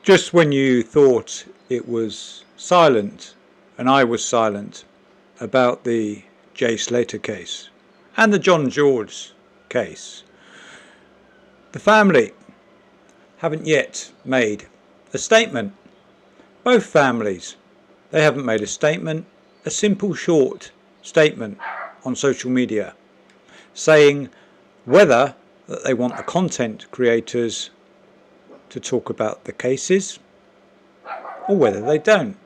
Just when you thought it was silent, and I was silent, about the Slater case and the John George case, the family haven't yet made a statement. Both families, they haven't made a statement, a simple short statement on social media saying whether that they want the content creators to talk about the cases or whether they don't.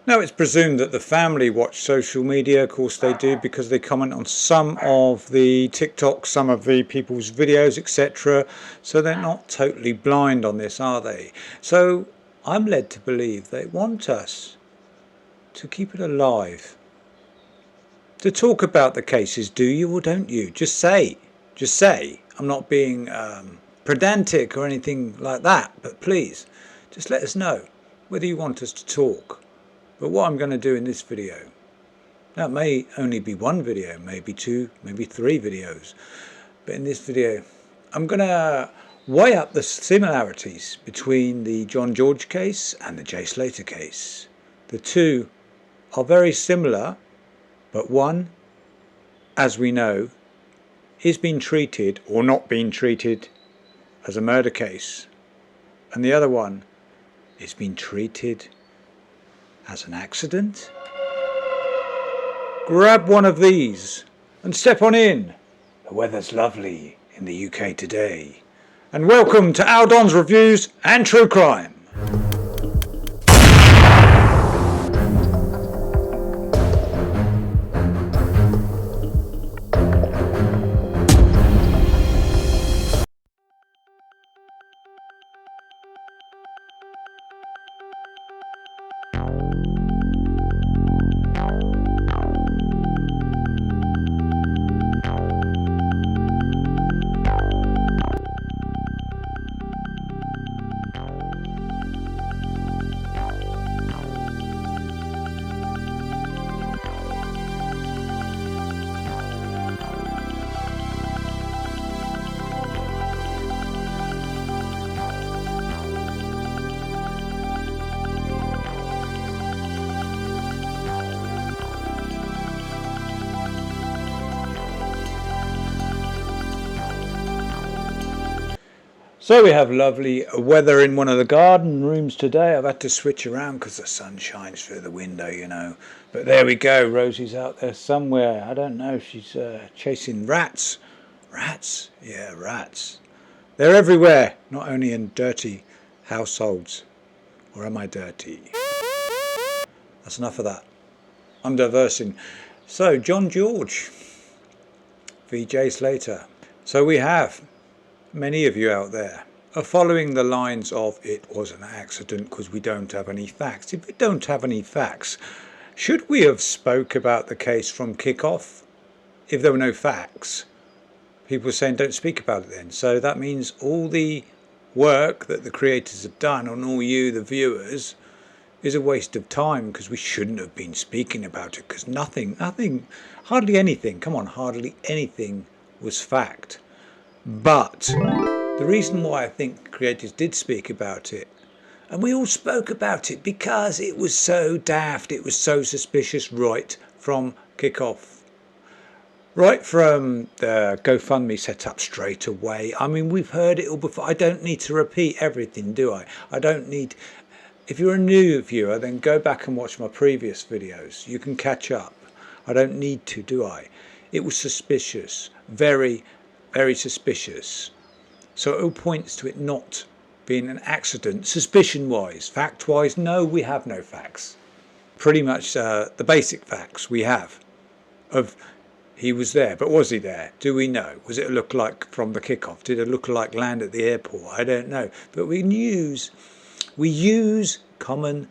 Now, it's presumed that the family watch social media. Of course they do, because they comment on some of the TikTok, some of the people's videos, etc. So they're not totally blind on this, are they? So I'm led to believe they want us to keep it alive, to talk about the cases. Do you or don't you? Just say. I'm not being pedantic or anything like that, but please just let us know whether you want us to talk. But what I'm going to do in this video, now it may only be one video, maybe two, maybe three videos, but in this video I'm going to weigh up the similarities between the John George case and the Slater case. The two are very similar, but one, as we know, is being treated or not being treated as a murder case, and the other one is being treated as an accident. Grab one of these and step on in. The weather's lovely in the UK today. And welcome to Al Don's Reviews and True Crime. So we have lovely weather in one of the garden rooms today. I've had to switch around because the sun shines through the window, you know. But there we go. Rosie's out there somewhere. I don't know. She's chasing rats. Rats? Yeah, rats. They're everywhere, not only in dirty households. Or am I dirty? That's enough of that. I'm diversing. So, John George v. Slater. So we have... Many of you out there are following the lines of it was an accident because we don't have any facts. If we don't have any facts, should we have spoke about the case from kick-off? If there were no facts, people were saying don't speak about it then. So that means all the work that the creators have done on all you, the viewers, is a waste of time because we shouldn't have been speaking about it because nothing, hardly anything, come on, hardly anything was fact. But the reason why I think creators did speak about it, and we all spoke about it because it was so daft, it was so suspicious right from kick-off. Right from the GoFundMe set up straight away. I mean, we've heard it all before. I don't need to repeat everything, do I? I don't need... If you're a new viewer, then go back and watch my previous videos. You can catch up. I don't need to, do I? It was suspicious. Very suspicious. So it all points to it not being an accident, suspicion-wise. Fact-wise, no, we have no facts. Pretty much the basic facts we have of he was there. But was he there? Do we know? Was it a look-alike from the kick-off? Did a look-alike land at the airport? I don't know. But we use common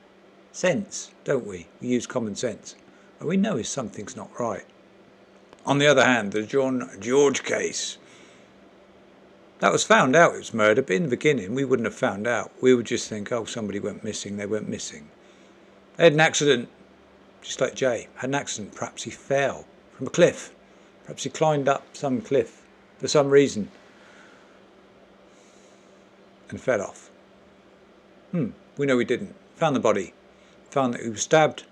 sense, don't we? We use common sense. And we know if something's not right. On the other hand, the John George case, that was found out it was murder, but in the beginning we wouldn't have found out. We would just think, oh, somebody went missing, they went missing. They had an accident, just like Jay, had an accident. Perhaps he fell from a cliff. Perhaps he climbed up some cliff for some reason and fell off. We know he didn't. Found the body. Found that he was stabbed.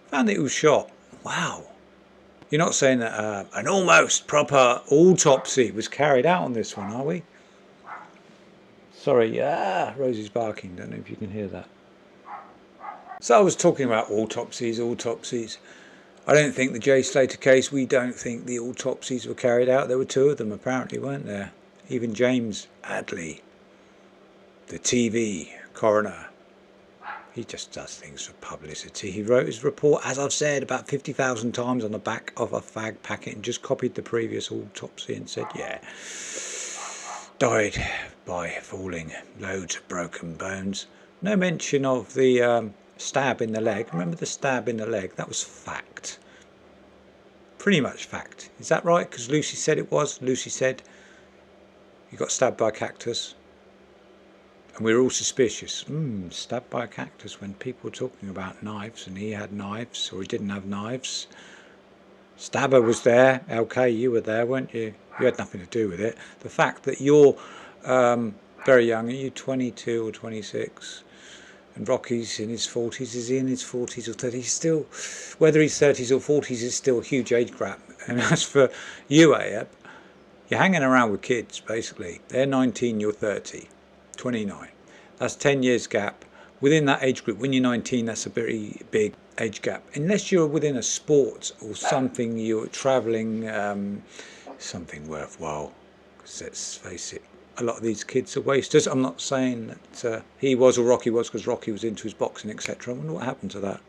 Found that he was shot. Wow. You're not saying that an almost proper autopsy was carried out on this one, are we? Sorry, Rosie's barking. Don't know if you can hear that. So I was talking about autopsies. I don't think the J. Slater case, we don't think the autopsies were carried out. There were 2 of them apparently, weren't there? Even James Adley, the TV coroner, he just does things for publicity. He wrote his report, as I've said, about 50,000 times on the back of a fag packet and just copied the previous autopsy and said, yeah, died by falling, loads of broken bones. No mention of the stab in the leg. Remember the stab in the leg? That was fact. Pretty much fact. Is that right? Because Lucy said it was. Lucy said he got stabbed by a cactus. And we were all suspicious. Stabbed by a cactus, when people were talking about knives and he had knives or he didn't have knives. Stabber was there. LK, you were there, weren't you? You had nothing to do with it. The fact that you're very young, are you 22 or 26? And Rocky's in his 40s. Is he in his 40s or 30s? Still, whether he's 30s or 40s is still a huge age gap. And as for you, Ayeb, you're hanging around with kids, basically. They're 19, you're 30. 29. That's 10 years gap. Within that age group, when you're 19, that's a very big age gap. Unless you're within a sport or something, you're travelling, something worthwhile. Because let's face it, a lot of these kids are wasters. I'm not saying that he was or Rocky was, because Rocky was into his boxing, etc. I wonder what happened to that.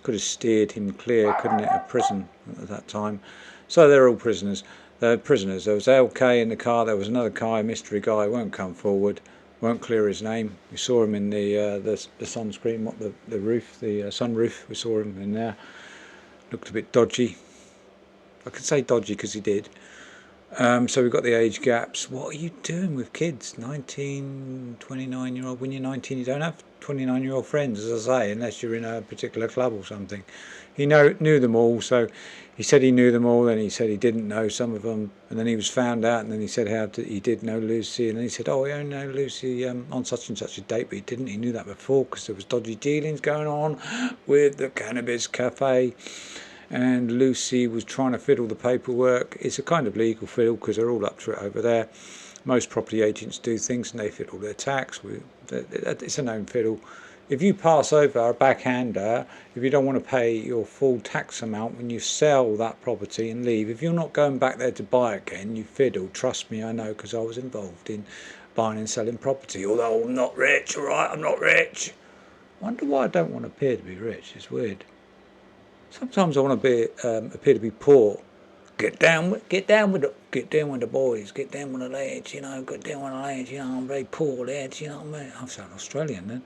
Could have steered him clear, couldn't it, of prison at that time. So they're all prisoners. They're prisoners. There was LK in the car. There was another guy, a mystery guy, won't come forward, won't clear his name. We saw him in the sunscreen, the roof, the sunroof. We saw him in there. Looked a bit dodgy. I could say dodgy because he did. So we've got the age gaps. What are you doing with kids? 19, 29-year-old. When you're 19, you don't have 29-year-old friends, as I say, unless you're in a particular club or something. He knew them all, so he said he knew them all, then he said he didn't know some of them, and then he was found out, and then he said he did know Lucy, and then he said, oh, I only know Lucy on such and such a date, but he didn't. He knew that before because there was dodgy dealings going on with the cannabis cafe. And Lucy was trying to fiddle the paperwork. It's a kind of legal fiddle because they're all up to it over there. Most property agents do things and they fiddle their tax. It's a known fiddle. If you pass over a backhander, if you don't want to pay your full tax amount when you sell that property and leave, if you're not going back there to buy again, you fiddle. Trust me, I know, because I was involved in buying and selling property. Although I'm not rich, all right, I'm not rich. I wonder why I don't want to appear to be rich. It's weird. Sometimes I want to appear to be poor. Get down with the boys. Get down with the lads. You know, get down with the lads. You know, I'm very poor lads. You know what I mean? I sound Australian then.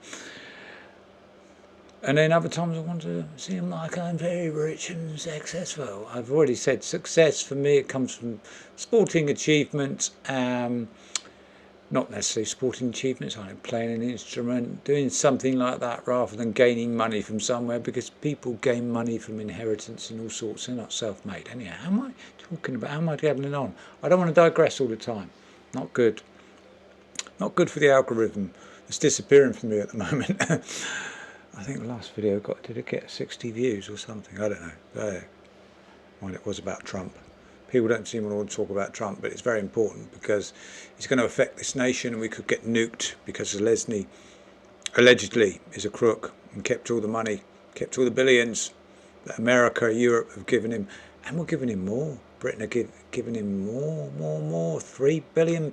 And then other times I want to seem like I'm very rich and successful. I've already said success for me. It comes from sporting achievements. Not necessarily sporting achievements, like playing an instrument, doing something like that rather than gaining money from somewhere, because people gain money from inheritance and all sorts. They're not self-made. Anyhow, how am I talking about? How am I getting on? I don't want to digress all the time. Not good. Not good for the algorithm. It's disappearing from me at the moment. I think the last video did it get 60 views or something? I don't know. Well, it was about Trump. People don't seem to want to talk about Trump, but it's very important because it's going to affect this nation and we could get nuked because Leslie allegedly is a crook and kept all the money, kept all the billions that America, Europe have given him. And we're giving him more. Britain are giving him more, £3 billion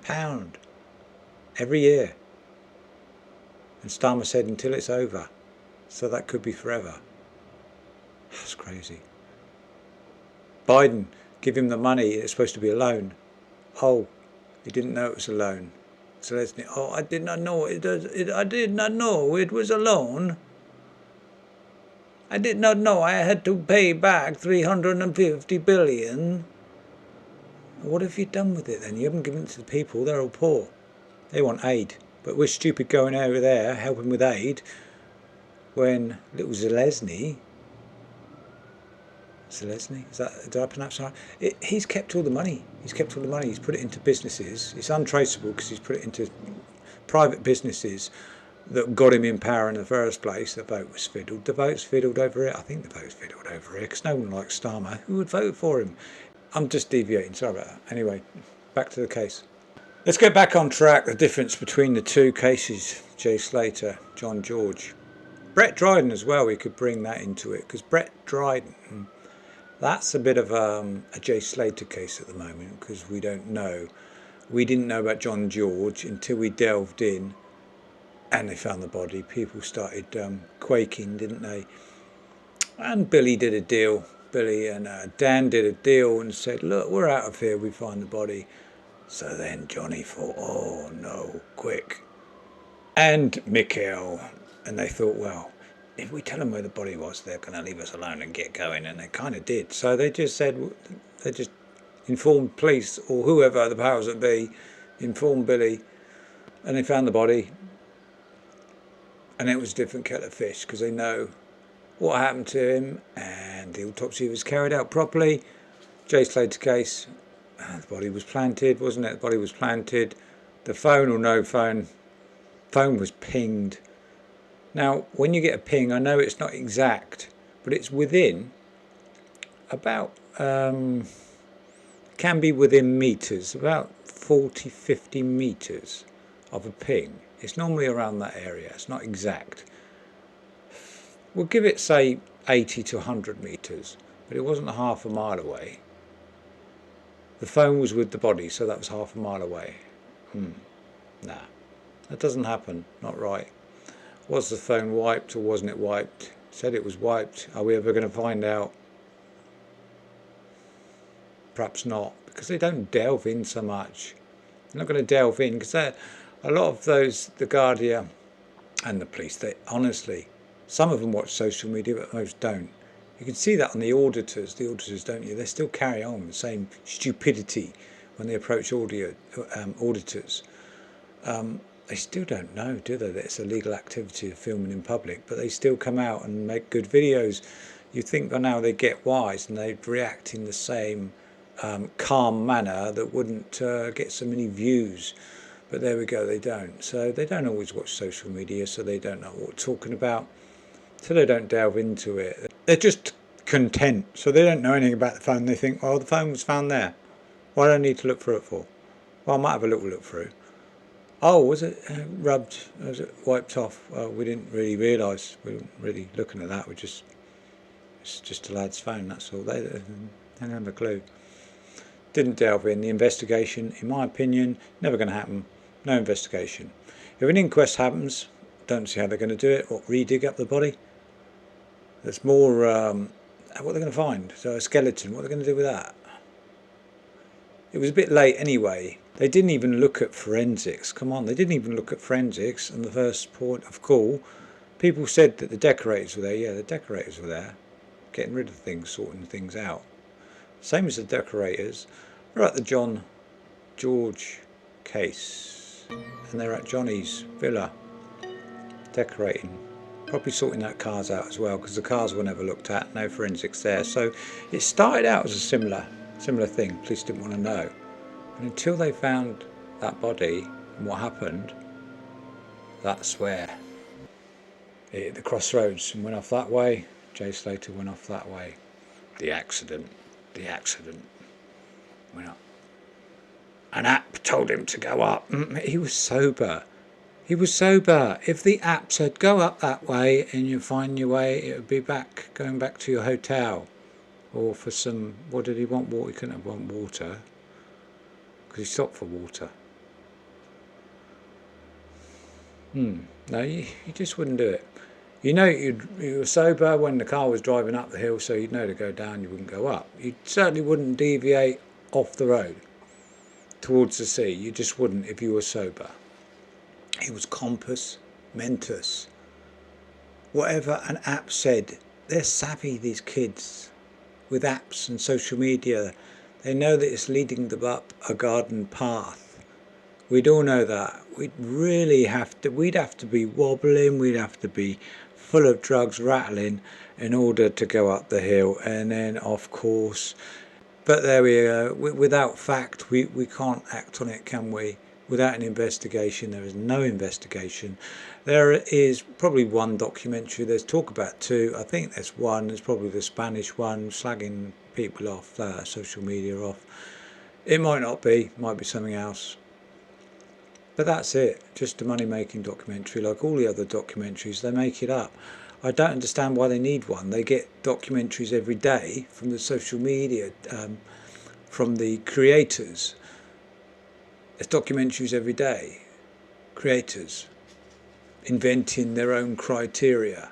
every year. And Starmer said until it's over. So that could be forever. That's crazy. Biden, give him the money, it's supposed to be a loan. Oh, he didn't know it was a loan. So let's, oh, I did not know I did not know it was a loan. I did not know I had to pay back 350 billion. What have you done with it then? You haven't given it to the people, they're all poor. They want aid. But we're stupid going over there, helping with aid, when little Zelensky, is that, did I pronounce that right? He's kept all the money. He's kept all the money. He's put it into businesses. It's untraceable because he's put it into private businesses that got him in power in the first place. The vote was fiddled. The vote's fiddled over it. I think the vote's fiddled over here because no one likes Starmer. Who would vote for him? I'm just deviating. Sorry about that. Anyway, back to the case. Let's get back on track. The difference between the two cases, Jay Slater, John George. Brett Dryden as well, we could bring that into it, because Brett Dryden, that's a bit of a Jay Slater case at the moment, because we don't know. We didn't know about John George until we delved in and they found the body. People started quaking, didn't they? And Billy did a deal. Billy and Dan did a deal and said, look, we're out of here, we find the body. So then Johnny thought, oh no, quick. And Mikhail. And they thought, well, if we tell them where the body was, they're going to leave us alone and get going. And they kind of did. So they just said, they just informed police or whoever the powers that be, informed Billy, and they found the body. And it was a different kettle of fish because they know what happened to him, and the autopsy was carried out properly. Jay Slater case, the body was planted, wasn't it? The body was planted. The phone or no phone, phone was pinged. Now, when you get a ping, I know it's not exact, but it's within about, can be within meters, about 40, 50 meters of a ping. It's normally around that area. It's not exact. We'll give it, say, 80 to 100 meters, but it wasn't half a mile away. The phone was with the body, so that was half a mile away. Nah, that doesn't happen. Not right. Was the phone wiped or wasn't it wiped? Said it was wiped. Are we ever going to find out? Perhaps not, because they don't delve in so much. They're not going to delve in, because a lot of those, the Guardian and the police, they honestly, some of them watch social media, but most don't. You can see that on the auditors, don't you? They still carry on the same stupidity when they approach auditors. They still don't know, do they, that it's a legal activity of filming in public, but they still come out and make good videos. You think by now they get wise and they'd react in the same calm manner that wouldn't get so many views. But there we go, they don't. So they don't always watch social media, so they don't know what we're talking about. So they don't delve into it. They're just content. So they don't know anything about the phone. They think, well, the phone was found there. What do I need to look through it for? Well, I might have a little look through. Oh, was it rubbed? Was it wiped off? Well, we didn't really realise. We weren't really looking at that. It's just a lad's phone, that's all. They don't have a clue. Didn't delve in. The investigation, in my opinion, never going to happen. No investigation. If an inquest happens, don't see how they're going to do it. What, re-dig up the body? There's more, what are they going to find? So a skeleton, what are they going to do with that? It was a bit late anyway. They didn't even look at forensics. Come on, they didn't even look at forensics. And the first point of call, people said that the decorators were there. Yeah, the decorators were there, getting rid of things, sorting things out. Same as the decorators. They're at the John George case, and they're at Johnny's villa, decorating, probably sorting out cars out as well, because the cars were never looked at. No forensics there. So it started out as a similar thing. Police didn't want to know. But until they found that body and what happened, that's where it hit the crossroads and went off that way. Jay Slater went off that way. The accident went up. An app told him to go up. He was sober. If the app said go up that way and you find your way, it would be going back to your hotel. Or for some, what did he want? Water? He couldn't have want water, because he stopped for water. No, you just wouldn't do it. You know, you were sober when the car was driving up the hill, so you'd know to go down, you wouldn't go up. You certainly wouldn't deviate off the road towards the sea. You just wouldn't if you were sober. It was compos mentis. Whatever an app said, they're savvy, these kids, with apps and social media. They know that it's leading them up a garden path. We'd all know that. We'd have to be wobbling, we'd have to be full of drugs, rattling, in order to go up the hill and then off course. But there we go. Without fact, we can't act on it, can we? Without an investigation, there is no investigation. There is probably one documentary. There's talk about two. I think there's one. There's probably the Spanish one, slagging people off, social media off. It might not be. Might be something else. But that's it. Just a money-making documentary. Like all the other documentaries, they make it up. I don't understand why they need one. They get documentaries every day from the social media, from the creators. There's documentaries every day. Creators inventing their own criteria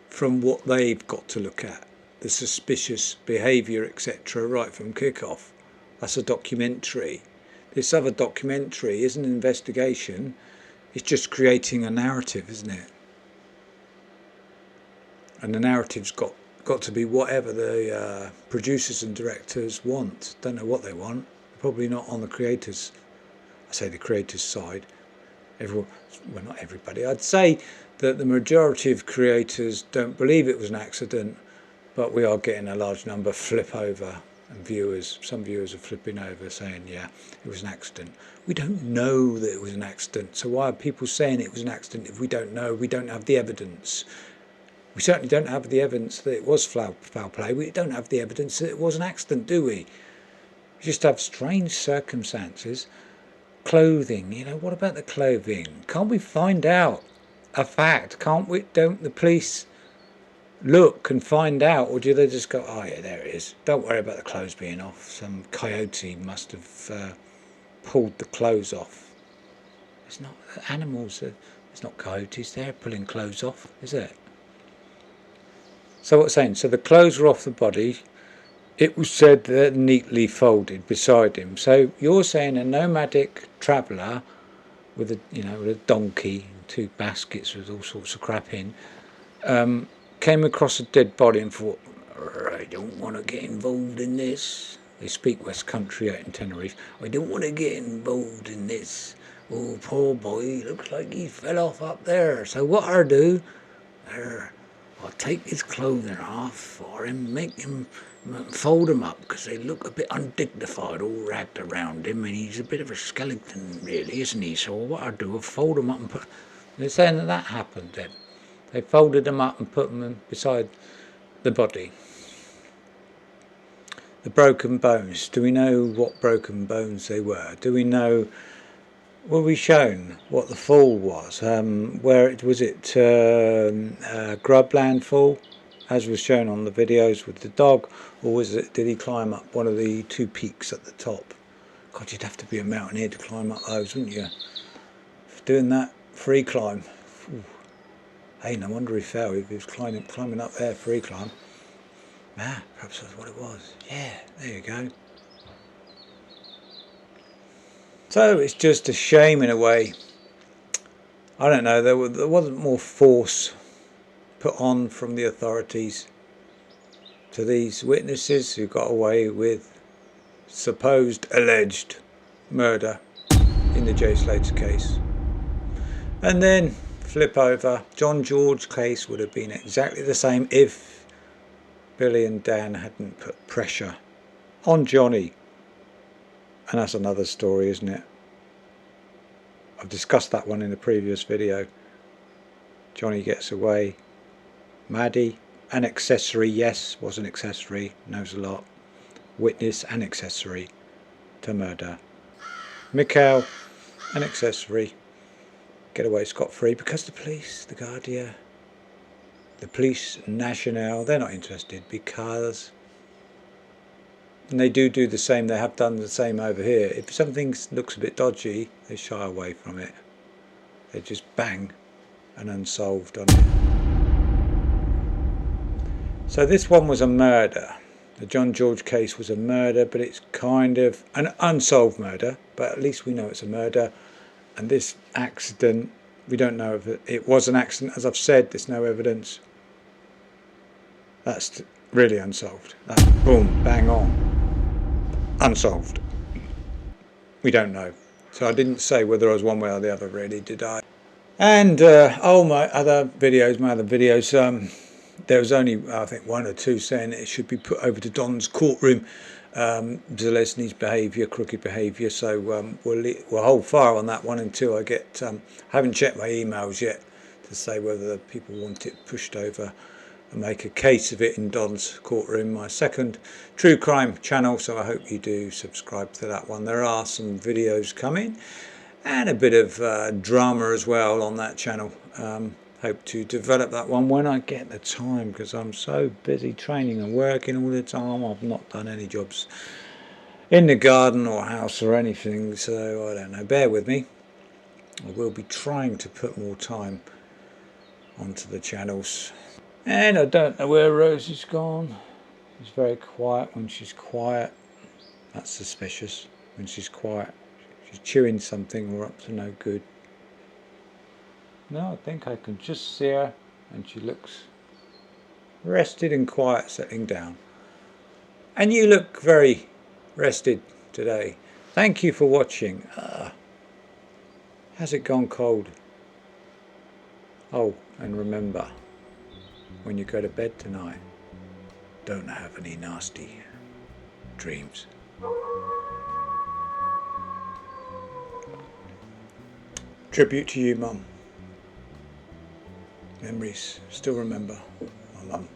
from what they've got to look at. The suspicious behaviour, etc. right from kick-off. That's a documentary. This other documentary isn't an investigation. It's just creating a narrative, isn't it? And the narrative's got to be whatever the producers and directors want. Don't know what they want. Probably not on the creators. I say the creators' side. Everyone, well, not everybody. I'd say that the majority of creators don't believe it was an accident, but we are getting a large number flip over, and viewers. Some viewers are flipping over, saying, "Yeah, it was an accident." We don't know that it was an accident. So why are people saying it was an accident if we don't know? We don't have the evidence. We certainly don't have the evidence that it was foul play. We don't have the evidence that it was an accident, do we? We just have strange circumstances. Clothing, what about the clothing? Can't we find out a fact? Can't we? Don't the police look and find out, or do they just go, "Oh yeah, there it is. Don't worry about the clothes being off. Some coyote must have pulled the clothes off." It's not animals. It's not coyotes there pulling clothes off, is it? So what's saying? So the clothes were off the body. It was said that neatly folded beside him. So you're saying a nomadic traveller with a donkey, and 2 baskets with all sorts of crap in, came across a dead body and thought, "I don't want to get involved in this." They speak West Country out in Tenerife. "I don't want to get involved in this. Oh, poor boy, looks like he fell off up there. So what I'll do, I'll take his clothing off for him, make him fold him up, because they look a bit undignified, all wrapped around him, and he's a bit of a skeleton, really, isn't he? So what I'll do, I'll fold him up and put..." They're saying that happened then. They folded them up and put them beside the body. The broken bones. Do we know what broken bones they were? Do we know... Were we shown what the fall was? Where was it? Grubland fall, as was shown on the videos with the dog, or was it? Did he climb up one of the 2 peaks at the top? God, you'd have to be a mountaineer to climb up those, wouldn't you? Doing that free climb. Ooh. Hey, no wonder he fell. He was climbing up there, free climb. Ah, perhaps that's what it was. Yeah, there you go. So it's just a shame in a way. I don't know, there wasn't more force put on from the authorities to these witnesses who got away with supposed alleged murder in the Jay Slater case. And then flip over, John George case would have been exactly the same if Billy and Dan hadn't put pressure on Johnny. And that's another story, isn't it? I've discussed that one in the previous video. Johnny gets away. Maddie, an accessory, yes, was an accessory, knows a lot. Witness, an accessory to murder. Mikhail, an accessory, get away scot-free because the police, the Guardia, the police nationale, they're not interested because... And they do the same, they have done the same over here. If something looks a bit dodgy, they shy away from it. They just bang and unsolved on it. So this one was a murder. The John George case was a murder, but it's kind of an unsolved murder, but at least we know it's a murder. And this accident, we don't know if it was an accident. As I've said, there's no evidence. That's really unsolved. That's boom, bang on. Unsolved. We don't know. So I didn't say whether I was one way or the other, really, did I? And my other videos, there was only, I think, one or two saying it should be put over to Don's courtroom. Zelensky's behaviour, crooked behaviour. So we'll hold fire on that one until I get. Haven't checked my emails yet to say whether people want it pushed over and make a case of it in Don's courtroom. My second true crime channel, so I hope you do subscribe to that one. There are some videos coming and a bit of drama as well on that channel. Hope to develop that one when I get the time, because I'm so busy training and working all the time. I've not done any jobs in the garden or house or anything, so I don't know. Bear with me. I will be trying to put more time onto the channels. And I don't know where Rosie's gone. She's very quiet when she's quiet. That's suspicious when she's quiet. She's chewing something or up to no good. No, I think I can just see her, and she looks rested and quiet, settling down. And you look very rested today. Thank you for watching. Has it gone cold? Oh, and remember, when you go to bed tonight, don't have any nasty dreams. Tribute to you, Mum. Memories. Still remember my mum.